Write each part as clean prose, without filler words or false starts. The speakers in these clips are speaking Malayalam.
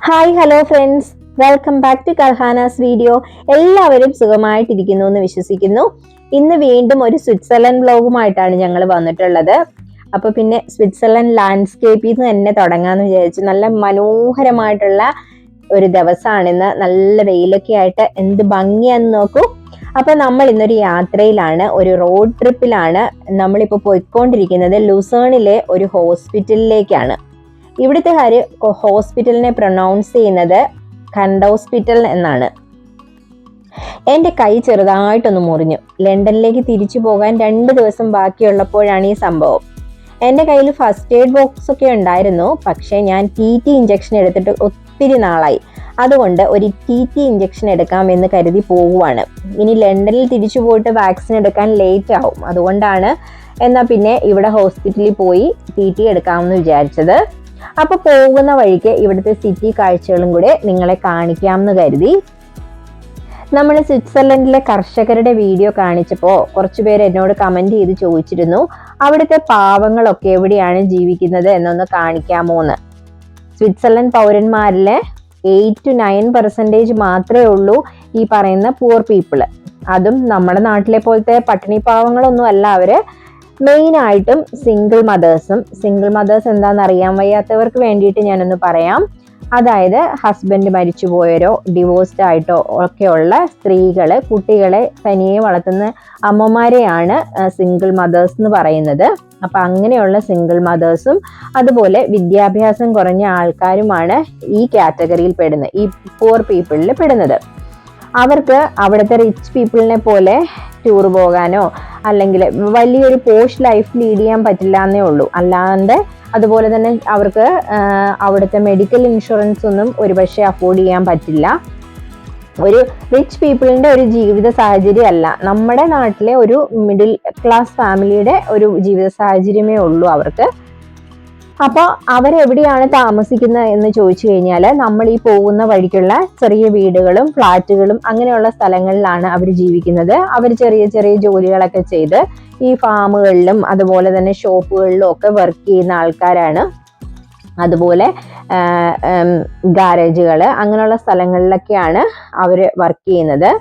Hi hello friends, welcome back to Kalhana's video. എല്ലാവരും സുഖമായിട്ടിരിക്കുന്നു എന്ന് വിശ്വസിക്കുന്നു. ഇന്ന് വീണ്ടും ഒരു സ്വിറ്റ്സർലൻഡ് വ്ലോഗുമായിട്ടാണ് ഞങ്ങൾ വന്നിട്ടുള്ളത്. അപ്പൊ പിന്നെ സ്വിറ്റ്സർലൻഡ് ലാൻഡ്സ്കേപ്പിൽ നിന്ന് തന്നെ തുടങ്ങാന്ന് വിചാരിച്ചു. നല്ല മനോഹരമായിട്ടുള്ള ഒരു ദിവസമാണിന്ന്. നല്ല വെയിലൊക്കെ ആയിട്ട് എന്ത് ഭംഗിയാന്ന് നോക്കൂ. അപ്പൊ നമ്മൾ ഇന്നൊരു യാത്രയിലാണ്, ഒരു റോഡ് ട്രിപ്പിലാണ്. നമ്മളിപ്പോ പോയിക്കൊണ്ടിരിക്കുന്നത് ലുസേണിലെ ഒരു ഹോസ്പിറ്റലിലേക്കാണ്. ഇവിടുത്തെ ഹോസ്പിറ്റലിനെ പ്രൊനൗൺസ് ചെയ്യുന്നത് ഹോസ്പിറ്റൽ എന്നാണ്. എൻ്റെ കൈ ചെറുതായിട്ടൊന്ന് മുറിഞ്ഞു. ലണ്ടനിലേക്ക് തിരിച്ചു പോകാൻ 2 ദിവസം ബാക്കിയുള്ളപ്പോഴാണ് ഈ സംഭവം. എൻ്റെ കയ്യിൽ ഫസ്റ്റ് എയ്ഡ് ബോക്സ് ഒക്കെ ഉണ്ടായിരുന്നു, പക്ഷേ ഞാൻ TT ഇഞ്ചക്ഷൻ എടുത്തിട്ട് ഒത്തിരി നാളായി. അതുകൊണ്ട് ഒരു TT ഇഞ്ചക്ഷൻ എടുക്കാമെന്ന് കരുതി പോകുവാണ്. ഇനി ലണ്ടനിൽ തിരിച്ചു പോയിട്ട് വാക്സിൻ എടുക്കാൻ ലേറ്റ് ആവും. അതുകൊണ്ടാണ് എന്നാൽ പിന്നെ ഇവിടെ ഹോസ്പിറ്റലിൽ പോയി TT എടുക്കാമെന്ന് വിചാരിച്ചത്. അപ്പൊ പോകുന്ന വഴിക്ക് ഇവിടുത്തെ സിറ്റി കാഴ്ചകളും കൂടെ നിങ്ങളെ കാണിക്കാമെന്ന് കരുതി. നമ്മൾ സ്വിറ്റ്സർലൻഡിലെ കർഷകരുടെ വീഡിയോ കാണിച്ചപ്പോൾ കുറച്ചുപേർ എന്നോട് കമന്റ് ചെയ്ത് ചോദിച്ചിരുന്നു, അവിടുത്തെ പാവങ്ങളൊക്കെ എവിടെയാണ് ജീവിക്കുന്നത് എന്നൊന്ന് കാണിക്കാമോന്ന്. സ്വിറ്റ്സർലൻഡ് പൗരന്മാരിലെ 8 to 9% മാത്രമേ ഉള്ളൂ ഈ പറയുന്ന പൂർ പീപ്പിള്. അതും നമ്മുടെ നാട്ടിലെ പോലത്തെ പട്ടിണി പാവങ്ങളൊന്നും അല്ല അവര്. മെയിൻ ആയിട്ടും സിംഗിൾ മദേഴ്സ് എന്താണെന്ന് അറിയാൻ വയ്യാത്തവർക്ക് വേണ്ടിയിട്ട് ഞാനൊന്ന് പറയാം. അതായത് ഹസ്ബൻഡ് മരിച്ചുപോയവരോ ഡിവോഴ്സ്ഡ് ആയിട്ടോ ഒക്കെയുള്ള സ്ത്രീകള്, കുട്ടികളെ തനിയെ വളർത്തുന്ന അമ്മമാരെയാണ് സിംഗിൾ മദേഴ്സ് എന്ന് പറയുന്നത്. അപ്പൊ അങ്ങനെയുള്ള സിംഗിൾ മദേഴ്സും അതുപോലെ വിദ്യാഭ്യാസം കുറഞ്ഞ ആൾക്കാരുമാണ് ഈ കാറ്റഗറിയിൽ പെടുന്നത്, ഈ പൂർ പീപ്പിളിൽ പെടുന്നത്. അവർക്ക് അവിടുത്തെ റിച്ച് പീപ്പിളിനെ പോലെ ടൂർ പോകാനോ അല്ലെങ്കിൽ വലിയൊരു പോഷ് ലൈഫ് ലീഡ് ചെയ്യാൻ പറ്റില്ല എന്നേ ഉള്ളൂ. അല്ലാണ്ട് അതുപോലെ തന്നെ അവർക്ക് അവിടുത്തെ മെഡിക്കൽ ഇൻഷുറൻസ് ഒന്നും ഒരുപക്ഷെ അഫോർഡ് ചെയ്യാൻ പറ്റില്ല. ഒരു റിച്ച് പീപ്പിളിന്റെ ഒരു ജീവിത സാഹചര്യം അല്ല, നമ്മുടെ നാട്ടിലെ ഒരു മിഡിൽ ക്ലാസ് ഫാമിലിയുടെ ഒരു ജീവിത സാഹചര്യമേ ഉള്ളൂ അവർക്ക്. അപ്പോൾ അവരെവിടെയാണ് താമസിക്കുന്നത് എന്ന് ചോദിച്ചു കഴിഞ്ഞാൽ, നമ്മൾ ഈ പോകുന്ന വഴിക്കുള്ള ചെറിയ വീടുകളും ഫ്ലാറ്റുകളും അങ്ങനെയുള്ള സ്ഥലങ്ങളിലാണ് അവർ ജീവിക്കുന്നത്. അവർ ചെറിയ ചെറിയ ജോലികളൊക്കെ ചെയ്ത് ഈ ഫാമുകളിലും അതുപോലെ തന്നെ ഷോപ്പുകളിലും ഒക്കെ വർക്ക് ചെയ്യുന്ന ആൾക്കാരാണ്. അതുപോലെ ഗാരേജുകൾ അങ്ങനെയുള്ള സ്ഥലങ്ങളിലൊക്കെയാണ് അവർ വർക്ക് ചെയ്യുന്നത്.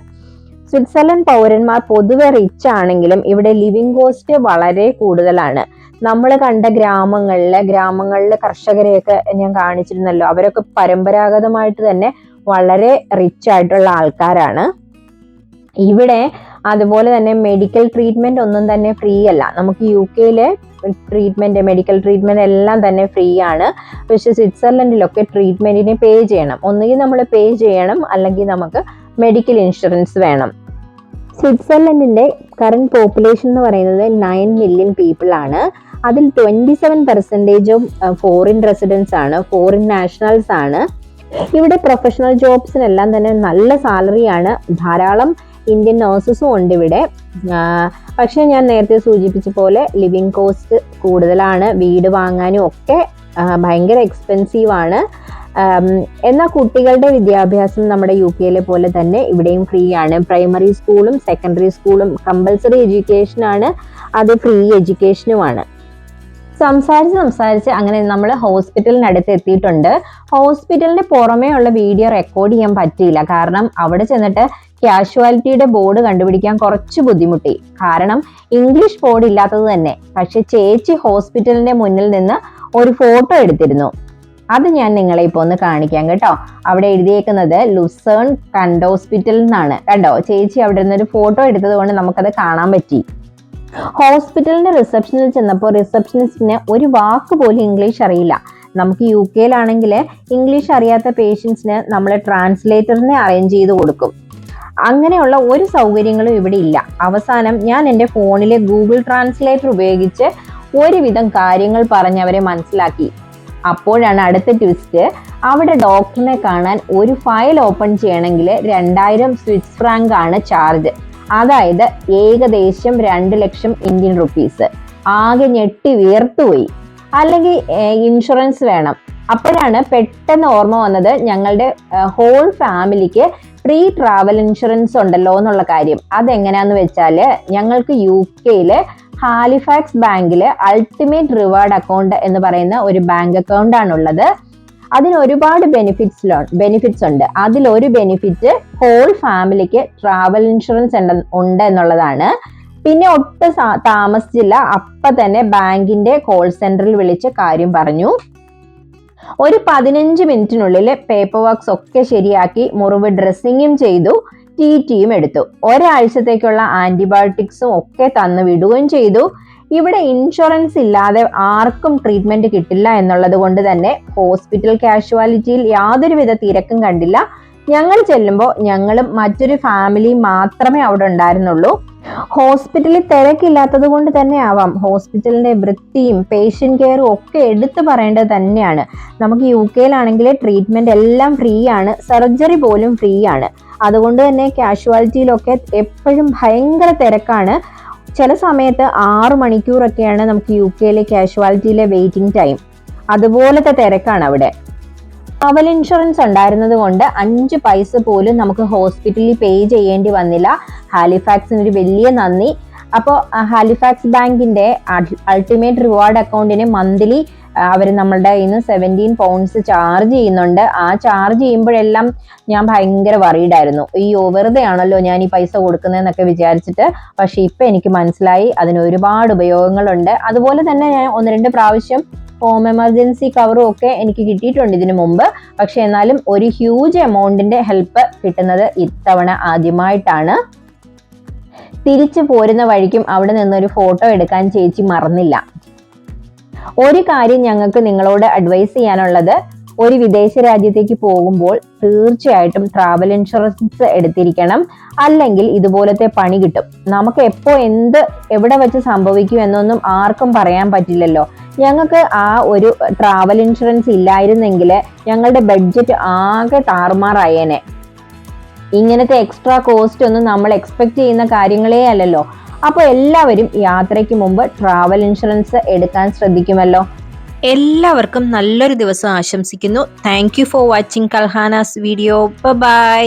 സ്വിറ്റ്സർലൻഡ് പൗരന്മാർ പൊതുവെ റിച്ച് ആണെങ്കിലും ഇവിടെ ലിവിങ് കോസ്റ്റ് വളരെ കൂടുതലാണ്. നമ്മൾ കണ്ട ഗ്രാമങ്ങളിലെ കർഷകരെയൊക്കെ ഞാൻ കാണിച്ചിരുന്നല്ലോ, അവരൊക്കെ പരമ്പരാഗതമായിട്ട് തന്നെ വളരെ റിച്ച് ആയിട്ടുള്ള ആൾക്കാരാണ്. ഇവിടെ അതുപോലെ തന്നെ മെഡിക്കൽ ട്രീറ്റ്മെന്റ് ഒന്നും തന്നെ ഫ്രീ അല്ല. നമുക്ക് UK-യിലെ മെഡിക്കൽ ട്രീറ്റ്മെന്റ് എല്ലാം തന്നെ ഫ്രീ ആണ്. പക്ഷെ സ്വിറ്റ്സർലൻഡിലൊക്കെ ട്രീറ്റ്മെന്റിന് പേ ചെയ്യണം. ഒന്നുകിൽ നമ്മൾ പേ ചെയ്യണം, അല്ലെങ്കിൽ നമുക്ക് മെഡിക്കൽ ഇൻഷുറൻസ് വേണം. സ്വിറ്റ്സർലൻഡിന്റെ കറന്റ് പോപ്പുലേഷൻ എന്ന് പറയുന്നത് 9 മില്യൺ പീപ്പിൾ ആണ്. അതിൽ 27% ഫോറിൻ റെസിഡൻസ് ആണ്, ഫോറിൻ നാഷണൽസ് ആണ്. ഇവിടെ പ്രൊഫഷണൽ ജോബ്സിനെല്ലാം തന്നെ നല്ല സാലറിയാണ്. ധാരാളം ഇന്ത്യൻ നഴ്സസും ഉണ്ട് ഇവിടെ. പക്ഷെ ഞാൻ നേരത്തെ സൂചിപ്പിച്ച പോലെ ലിവിങ് കോസ്റ്റ് കൂടുതലാണ്. വീട് വാങ്ങാനും ഒക്കെ ഭയങ്കര എക്സ്പെൻസീവ് ആണ്. എന്നാൽ കുട്ടികളുടെ വിദ്യാഭ്യാസം നമ്മുടെ UK-യിലെ പോലെ തന്നെ ഇവിടെയും ഫ്രീ ആണ്. പ്രൈമറി സ്കൂളും സെക്കൻഡറി സ്കൂളും കമ്പൽസറി എഡ്യൂക്കേഷൻ ആണ്, അത് ഫ്രീ എഡ്യൂക്കേഷനുമാണ്. സംസാരിച്ച് അങ്ങനെ നമ്മൾ ഹോസ്പിറ്റലിനടുത്ത് എത്തിയിട്ടുണ്ട്. ഹോസ്പിറ്റലിന് പുറമേ ഉള്ള വീഡിയോ റെക്കോർഡ് ചെയ്യാൻ പറ്റിയില്ല, കാരണം അവിടെ ചെന്നിട്ട് കാഷ്വാലിറ്റിയുടെ ബോർഡ് കണ്ടുപിടിക്കാൻ കുറച്ച് ബുദ്ധിമുട്ടി. കാരണം ഇംഗ്ലീഷ് ബോർഡ് ഇല്ലാത്തത് തന്നെ. പക്ഷെ ചേച്ചി ഹോസ്പിറ്റലിന്റെ മുന്നിൽ നിന്ന് ഒരു ഫോട്ടോ എടുത്തിരുന്നു. അത് ഞാൻ നിങ്ങളെ ഇപ്പോൾ ഒന്ന് കാണിക്കാം കേട്ടോ. അവിടെ എഴുതിയേക്കുന്നത് ലുസേൺ ഹോസ്പിറ്റൽ എന്നാണ്. കണ്ടോ, ചേച്ചി അവിടെ നിന്നൊരു ഫോട്ടോ എടുത്തത് കൊണ്ട് നമുക്കത് കാണാൻ പറ്റി. ഹോസ്പിറ്റലിന്റെ റിസപ്ഷനിൽ ചെന്നപ്പോൾ റിസപ്ഷനിസ്റ്റിന് ഒരു വാക്ക് പോലും ഇംഗ്ലീഷ് അറിയില്ല. നമുക്ക് UK-യിലാണെങ്കിൽ ഇംഗ്ലീഷ് അറിയാത്ത പേഷ്യൻസിന് നമ്മൾ ട്രാൻസ്ലേറ്ററിനെ അറേഞ്ച് ചെയ്ത് കൊടുക്കും. അങ്ങനെയുള്ള ഒരു സൗകര്യങ്ങളും ഇവിടെ ഇല്ല. അവസാനം ഞാൻ എൻ്റെ ഫോണിലെ ഗൂഗിൾ ട്രാൻസ്ലേറ്റർ ഉപയോഗിച്ച് ഒരുവിധം കാര്യങ്ങൾ പറഞ്ഞവരെ മനസ്സിലാക്കി. അപ്പോഴാണ് അടുത്ത ട്വിസ്റ്റ്. അവിടെ ഡോക്ടറിനെ കാണാൻ ഒരു ഫയൽ ഓപ്പൺ ചെയ്യണമെങ്കിൽ 2000 സ്വിസ് ഫ്രാങ്ക് ആണ് ചാർജ്. അതായത് ഏകദേശം 2 ലക്ഷം ഇന്ത്യൻ റുപ്പീസ്. ആകെ ഞെട്ടി വീർത്തുപോയി. അല്ലെങ്കിൽ ഇൻഷുറൻസ് വേണം. അപ്പോഴാണ് പെട്ടെന്ന് ഓർമ്മ വന്നത്, ഞങ്ങളുടെ ഹോൾ ഫാമിലിക്ക് ഫ്രീ ട്രാവൽ ഇൻഷുറൻസ് ഉണ്ടല്ലോ എന്നുള്ള കാര്യം. അതെങ്ങനെയാന്ന് വെച്ചാല്, ഞങ്ങൾക്ക് UK-യില് ഹാലിഫാക്സ് ബാങ്കില് അൾട്ടിമേറ്റ് റിവാർഡ് അക്കൗണ്ട് എന്ന് പറയുന്ന ഒരു ബാങ്ക് അക്കൗണ്ട് ആണുള്ളത്. അതിന് ഒരുപാട് ബെനിഫിറ്റ്സ് ഉണ്ട്. അതിലൊരു ബെനിഫിറ്റ് ഹോൾ ഫാമിലിക്ക് ട്രാവൽ ഇൻഷുറൻസ് ഉണ്ട് എന്നുള്ളതാണ്. പിന്നെ ഒട്ടും താമസിച്ചില്ല, അപ്പൊ തന്നെ ബാങ്കിന്റെ കോൾ സെന്ററിൽ വിളിച്ച് കാര്യം പറഞ്ഞു. ഒരു 15 മിനിറ്റിനുള്ളിൽ പേപ്പർ വർക്ക്സ് ഒക്കെ ശരിയാക്കി മുറിവ് ഡ്രസ്സിങ്ങും ചെയ്തു, TTയും എടുത്തു. ഒരാഴ്ചത്തേക്കുള്ള ആന്റിബയോട്ടിക്സും ഒക്കെ തന്നു വിടുകയും ചെയ്തു. ഇവിടെ ഇൻഷുറൻസ് ഇല്ലാതെ ആർക്കും ട്രീറ്റ്മെന്റ് കിട്ടില്ല എന്നുള്ളത് കൊണ്ട് തന്നെ ഹോസ്പിറ്റൽ കാഷ്വാലിറ്റിയിൽ യാതൊരുവിധ തിരക്കും കണ്ടില്ല. ഞങ്ങൾ ചെല്ലുമ്പോൾ ഞങ്ങളും മറ്റൊരു ഫാമിലിയും മാത്രമേ അവിടെ ഉണ്ടായിരുന്നുള്ളൂ. ഹോസ്പിറ്റലിൽ തിരക്കില്ലാത്തത് കൊണ്ട് തന്നെ ആവാം ഹോസ്പിറ്റലിന്റെ വൃത്തിയും പേഷ്യന്റ് കെയറും ഒക്കെ എടുത്തു പറയേണ്ടത് തന്നെയാണ്. നമുക്ക് UK-യിലാണെങ്കിൽ ട്രീറ്റ്മെന്റ് എല്ലാം ഫ്രീ ആണ്, സർജറി പോലും ഫ്രീ ആണ്. അതുകൊണ്ട് തന്നെ കാഷ്വാലിറ്റിയിലൊക്കെ എപ്പോഴും ഭയങ്കര തിരക്കാണ്. ചില സമയത്ത് 6 മണിക്കൂറൊക്കെയാണ് നമുക്ക് UK-യിലെ കാഷ്വാലിറ്റിയിലെ വെയിറ്റിംഗ് ടൈം. അതുപോലത്തെ തിരക്കാണ് അവിടെ. ട്രാവൽ ഇൻഷുറൻസ് ഉണ്ടായിരുന്നത് കൊണ്ട് 5 പൈസ പോലും നമുക്ക് ഹോസ്പിറ്റലിൽ പേ ചെയ്യേണ്ടി വന്നില്ല. ഹാലിഫാക്സിന് ഒരു വലിയ നന്ദി. അപ്പോൾ ഹാലിഫാക്സ് ബാങ്കിന്റെ അൾട്ടിമേറ്റ് റിവാർഡ് അക്കൗണ്ടിന് മന്ത്ലി അവർ നമ്മളുടെ കയ്യിൽ നിന്ന് 17 പൗണ്ട്സ് ചാർജ് ചെയ്യുന്നുണ്ട്. ആ ചാർജ് ചെയ്യുമ്പോഴെല്ലാം ഞാൻ ഭയങ്കര വറീഡായിരുന്നു. അയ്യോ വെറുതെ ആണല്ലോ ഞാൻ ഈ പൈസ കൊടുക്കുന്നതെന്നൊക്കെ വിചാരിച്ചിട്ട്. പക്ഷെ ഇപ്പൊ എനിക്ക് മനസ്സിലായി അതിന് ഒരുപാട് ഉപയോഗങ്ങളുണ്ട്. അതുപോലെ തന്നെ ഞാൻ 1-2 പ്രാവശ്യം ഹോം എമർജൻസി കവറും ഒക്കെ എനിക്ക് കിട്ടിയിട്ടുണ്ട് ഇതിനു മുമ്പ്. പക്ഷെ എന്നാലും ഒരു ഹ്യൂജ് എമൗണ്ടിന്റെ ഹെൽപ്പ് കിട്ടുന്നത് ഇത്തവണ ആദ്യമായിട്ടാണ്. തിരിച്ചു പോരുന്ന വഴിക്കും അവിടെ നിന്നൊരു ഫോട്ടോ എടുക്കാൻ ചേച്ചി മറന്നില്ല. ഒരു കാര്യം ഞങ്ങൾക്ക് നിങ്ങളോട് അഡ്വൈസ് ചെയ്യാനുള്ളത്, ഒരു വിദേശ രാജ്യത്തേക്ക് പോകുമ്പോൾ തീർച്ചയായിട്ടും ട്രാവൽ ഇൻഷുറൻസ് എടുത്തിരിക്കണം. അല്ലെങ്കിൽ ഇതുപോലത്തെ പണി കിട്ടും. നമുക്ക് എപ്പോ എവിടെ വെച്ച് സംഭവിക്കും എന്നൊന്നും ആർക്കും പറയാൻ പറ്റില്ലല്ലോ. ഞങ്ങൾക്ക് ആ ഒരു ട്രാവൽ ഇൻഷുറൻസ് ഇല്ലായിരുന്നെങ്കിൽ ഞങ്ങളുടെ ബഡ്ജറ്റ് ആകെ താറുമാറായേനെ. ഇങ്ങനത്തെ എക്സ്ട്രാ കോസ്റ്റ് ഒന്നും നമ്മൾ എക്സ്പെക്ട് ചെയ്യുന്ന കാര്യങ്ങളേ അല്ലല്ലോ. അപ്പോൾ എല്ലാവരും യാത്രയ്ക്ക് മുമ്പ് ട്രാവൽ ഇൻഷുറൻസ് എടുക്കാൻ ശ്രദ്ധിക്കുമല്ലോ. എല്ലാവർക്കും നല്ലൊരു ദിവസം ആശംസിക്കുന്നു. Thank you for watching Kalhana's video. By.